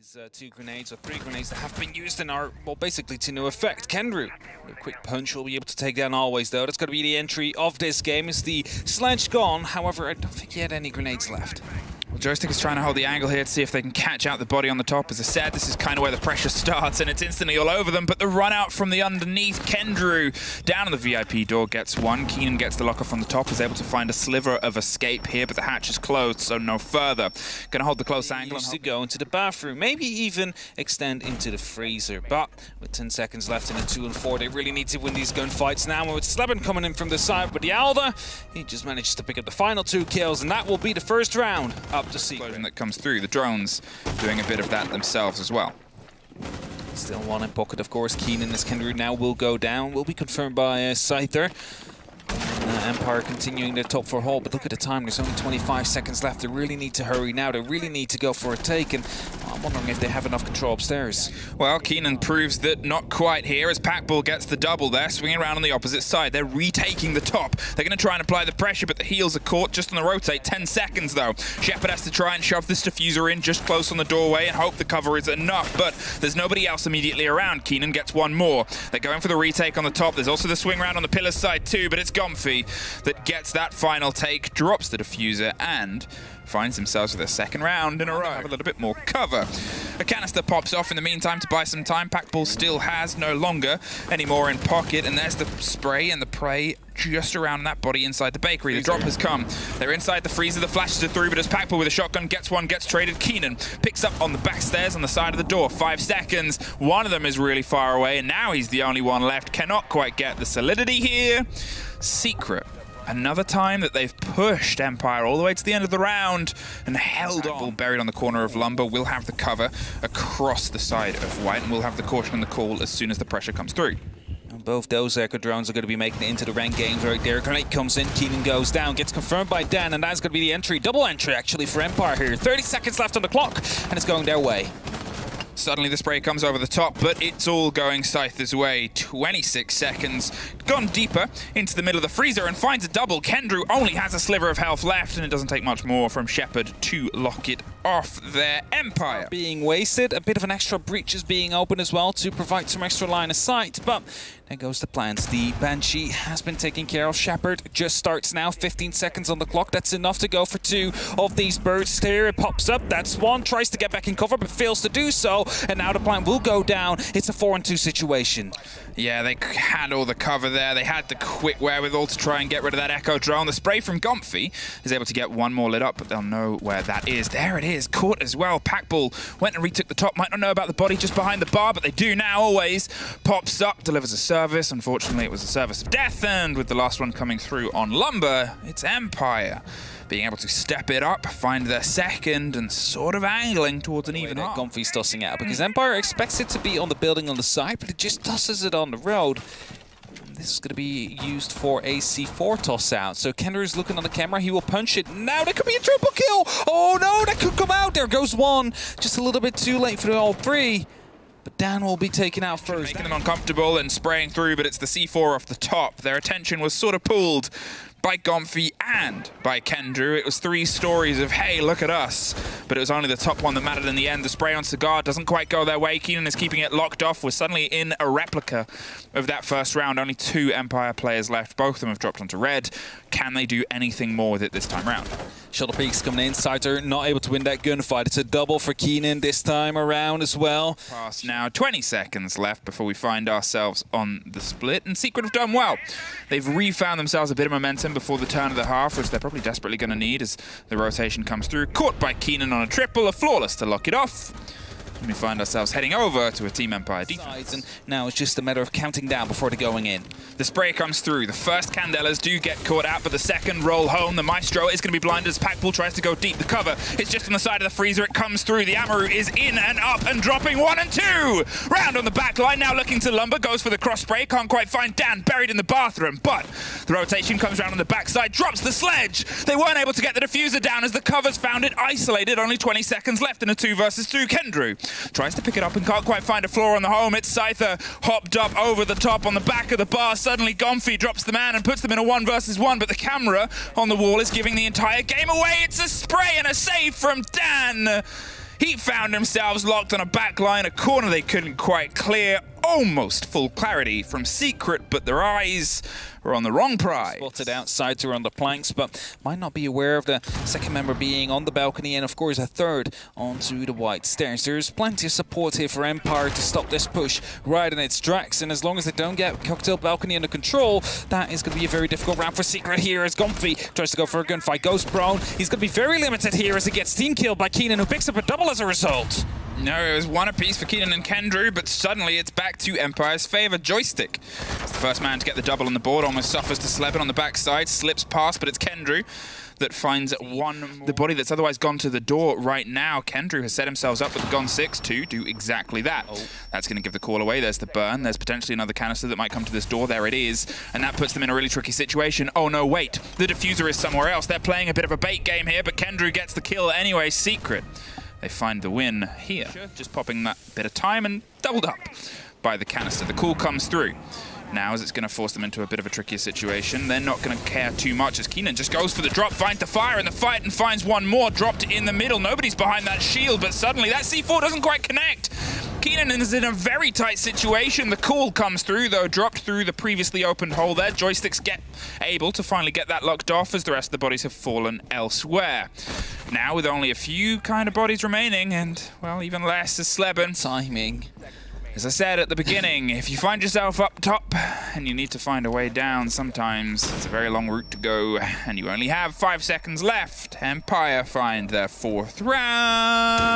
Is 2 grenades or 3 grenades that have been used and are, well, basically to no effect. Kendrew, a quick punch, will be able to take down Always, though. That's going to be the entry of this game. Is the sledge gone? However, I don't think he had any grenades left. Well, Joystick is trying to hold the angle here to see if they can catch out the body on the top. As I said, this is kind of where the pressure starts, and it's instantly all over them. But the run out from the underneath, Kendrew down on the VIP door gets one. Keenan gets the lock off on the top, is able to find a sliver of escape here, but the hatch is closed, so no further. Going to hold the close angle and to go into the bathroom, maybe even extend into the freezer. But with 10 seconds left in a 2 and 4, they really need to win these gunfights now. And with Sleben coming in from the side with the Alda, he just manages to pick up the final 2 kills, and that will be the first round up to Secret. That comes through. The drones doing a bit of that themselves as well. Still one in pocket, of course. Keenan as Kendrew now will go down. Will be confirmed by Scyther. Empire continuing their top 4 hold, but look at the time. There's only 25 seconds left. They really need to hurry now. They really need to go for a take, and I'm wondering if they have enough control upstairs. Well, Keenan proves that not quite here as Packball gets the double there, swinging around on the opposite side. They're retaking the top. They're going to try and apply the pressure, but the heels are caught just on the rotate. 10 seconds, though. Shepard has to try and shove this diffuser in just close on the doorway and hope the cover is enough, but there's nobody else immediately around. Keenan gets one more. They're going for the retake on the top. There's also the swing round on the pillar side, too, but it's Gomfy that gets that final take, drops the diffuser, and finds themselves with a second round in a row. Have a little bit more cover. A canister pops off in the meantime to buy some time. Packball still has no longer any more in pocket, and there's the spray and the prey just around that body inside the bakery. The drop has come. They're inside the freezer. The flashes are through, but as Packball with a shotgun gets one, gets traded. Keenan picks up on the back stairs on the side of the door. 5 seconds. One of them is really far away, and now he's the only one left. Cannot quite get the solidity here. Secret. Another time that they've pushed Empire all the way to the end of the round and held on. Buried on the corner of Lumber will have the cover across the side of White, and will have the caution and the call as soon as the pressure comes through. And both those Echo drones are going to be making it into the rank games right there. Grenade comes in, Keenan goes down, gets confirmed by Dan, and that's going to be the entry. Double entry, actually, for Empire here. 30 seconds left on the clock, and it's going their way. Suddenly the spray comes over the top, but it's all going Scyther's way. 26 seconds. Gone deeper into the middle of the freezer and finds a double. Kendrew only has a sliver of health left, and it doesn't take much more from Shepard to lock it off their Empire. Being wasted, a bit of an extra breach is being opened as well to provide some extra line of sight, but there goes the plans. The Banshee has been taken care of. Shepard just starts now, 15 seconds on the clock. That's enough to go for 2 of these birds there. It pops up, that's one, tries to get back in cover, but fails to do so, and now the plan will go down. It's a 4-on-2 situation. Yeah, they had all the cover there. They had the quick wherewithal to try and get rid of that Echo drone. The spray from Gomfy is able to get one more lit up, but they'll know where that is. There it is, caught as well. Packball went and retook the top. Might not know about the body just behind the bar, but they do now. Always pops up, delivers a service. Unfortunately, it was a service of death, and with the last one coming through on Lumber, it's Empire being able to step it up, find their second, and sort of angling towards an even half. Gomfy's tossing out because Empire expects it to be on the building on the side, but it just tosses it on the road. This is going to be used for a C4 toss out. So Kendrew's looking on the camera. He will punch it. Now there could be a triple kill. Oh no, that could come out. There goes one. Just a little bit too late for all 3. But Dan will be taken out first. Making them uncomfortable and spraying through, but it's the C4 off the top. Their attention was sort of pulled by Gomfy and by Kendrew. It was 3 stories of, hey, look at us. But it was only the top one that mattered in the end. The spray on Cigar doesn't quite go their way. Keenan is keeping it locked off. We're suddenly in a replica of that first round. Only 2 Empire players left. Both of them have dropped onto red. Can they do anything more with it this time round? Shuttle Peaks coming in. Scyther not able to win that gunfight. It's a double for Keenan this time around as well. Past now, 20 seconds left before we find ourselves on the split. And Secret have done well. They've refound themselves a bit of momentum before the turn of the half, which they're probably desperately going to need as the rotation comes through. Caught by Keenan on a triple, a flawless to lock it off. And we find ourselves heading over to a Team Empire defense. And now it's just a matter of counting down before they're going in. The spray comes through. The first Candelas do get caught out, but the second roll home. The Maestro is going to be blinded as Packball tries to go deep. The cover is just on the side of the freezer. It comes through. The Amaru is in and up and dropping 1 and 2. Round on the back line. Now looking to Lumber. Goes for the cross spray. Can't quite find Dan buried in the bathroom, but the rotation comes around on the backside. Drops the sledge. They weren't able to get the diffuser down as the covers found it isolated. Only 20 seconds left in a 2 versus 2. Kendrew tries to pick it up and can't quite find a floor on the home. It's Scyther hopped up over the top on the back of the bar. Suddenly Gomfy drops the man and puts them in a 1 versus 1, but the camera on the wall is giving the entire game away. It's a spray and a save from Dan. He found themselves locked on a back line, a corner they couldn't quite clear. Almost full clarity from Secret, but their eyes were on the wrong prize. Spotted outside to on the planks, but might not be aware of the second member being on the balcony, and of course a third onto the white stairs. There's plenty of support here for Empire to stop this push right in its tracks, and as long as they don't get Cocktail Balcony under control, that is going to be a very difficult round for Secret here as Gomfi tries to go for a gunfight. Goes prone. He's going to be very limited here as he gets team killed by Keenan, who picks up a double as a result. No, it was one apiece for Keenan and Kendrew, but suddenly it's back to Empire's favor. Joystick is the first man to get the double on the board, almost suffers to Sleben on the backside, slips past, but it's Kendrew that finds one more. The body that's otherwise gone to the door right now. Kendrew has set himself up with the Gon 6 to do exactly that. That's going to give the call away. There's the burn. There's potentially another canister that might come to this door. There it is. And that puts them in a really tricky situation. Oh no, wait. The diffuser is somewhere else. They're playing a bit of a bait game here, but Kendrew gets the kill anyway. Secret, they find the win here. Just popping that bit of time and doubled up by the canister. The call comes through. Now, as it's going to force them into a bit of a trickier situation, they're not going to care too much as Keenan just goes for the drop, finds the fire in the fight and finds one more dropped in the middle. Nobody's behind that shield, but suddenly that C4 doesn't quite connect. Keenan is in a very tight situation. The call comes through, though, dropped through the previously opened hole there. Joysticks get able to finally get that locked off as the rest of the bodies have fallen elsewhere. Now, with only a few kind of bodies remaining, and, well, even less is Sleben. Timing. As I said at the beginning, if you find yourself up top and you need to find a way down, sometimes it's a very long route to go, and you only have 5 seconds left. Empire find their 4th round.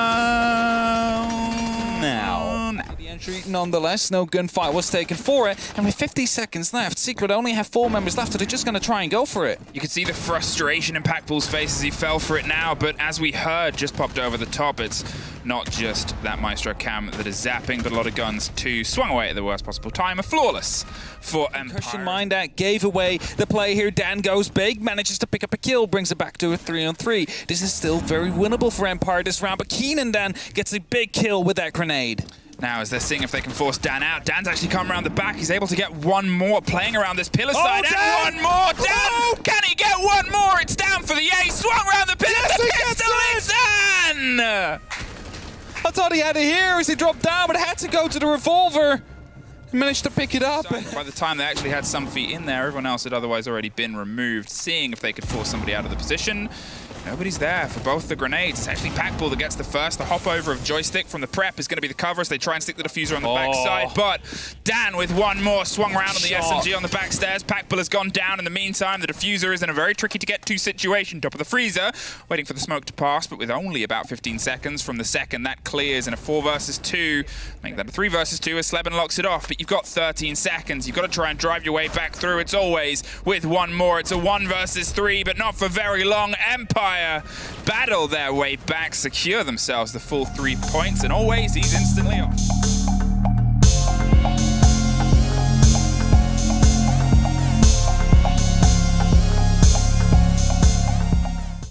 Now, the entry, nonetheless, no gunfight was taken for it, and with 50 seconds left, Secret only have 4 members left, so they're just going to try and go for it. You can see the frustration in Packpool's face as he fell for it now, but as we heard, just popped over the top. It's not just that Maestro cam that is zapping, but a lot of guns too. Swung away at the worst possible time. A flawless for Empire. Concussion mind that gave away the play here. Dan goes big, manages to pick up a kill, brings it back to a 3-on-3. This is still very winnable for Empire this round, but Keenan Dan gets a big kill with that grenade. Now, as they're seeing if they can force Dan out, Dan's actually come around the back. He's able to get one more, playing around this pillar side. Dan! And one more! Dan! Oh! Can he get one more? It's down for the ace. Swung around the pillar. Yes, the pistol is in! I thought he had it here as he dropped down, but had to go to the revolver. He managed to pick it up. By the time they actually had some feet in there, everyone else had otherwise already been removed. Seeing if they could force somebody out of the position. Nobody's there for both the grenades. It's actually Packpool that gets the first. The hop over of Joystick from the prep is going to be the cover as they try and stick the diffuser on the backside. But Dan with one more swung around on the SMG on the backstairs. Packpool has gone down in the meantime. The diffuser is in a very tricky to get to situation. Top of the freezer, waiting for the smoke to pass, but with only about 15 seconds from the second that clears in a 4 versus 2. Make that a 3 versus 2 as Sleben locks it off. But you've got 13 seconds. You've got to try and drive your way back through. It's always with one more. It's a 1 versus 3, but not for very long. Empire battle their way back, secure themselves the full 3 points, and always he's instantly off.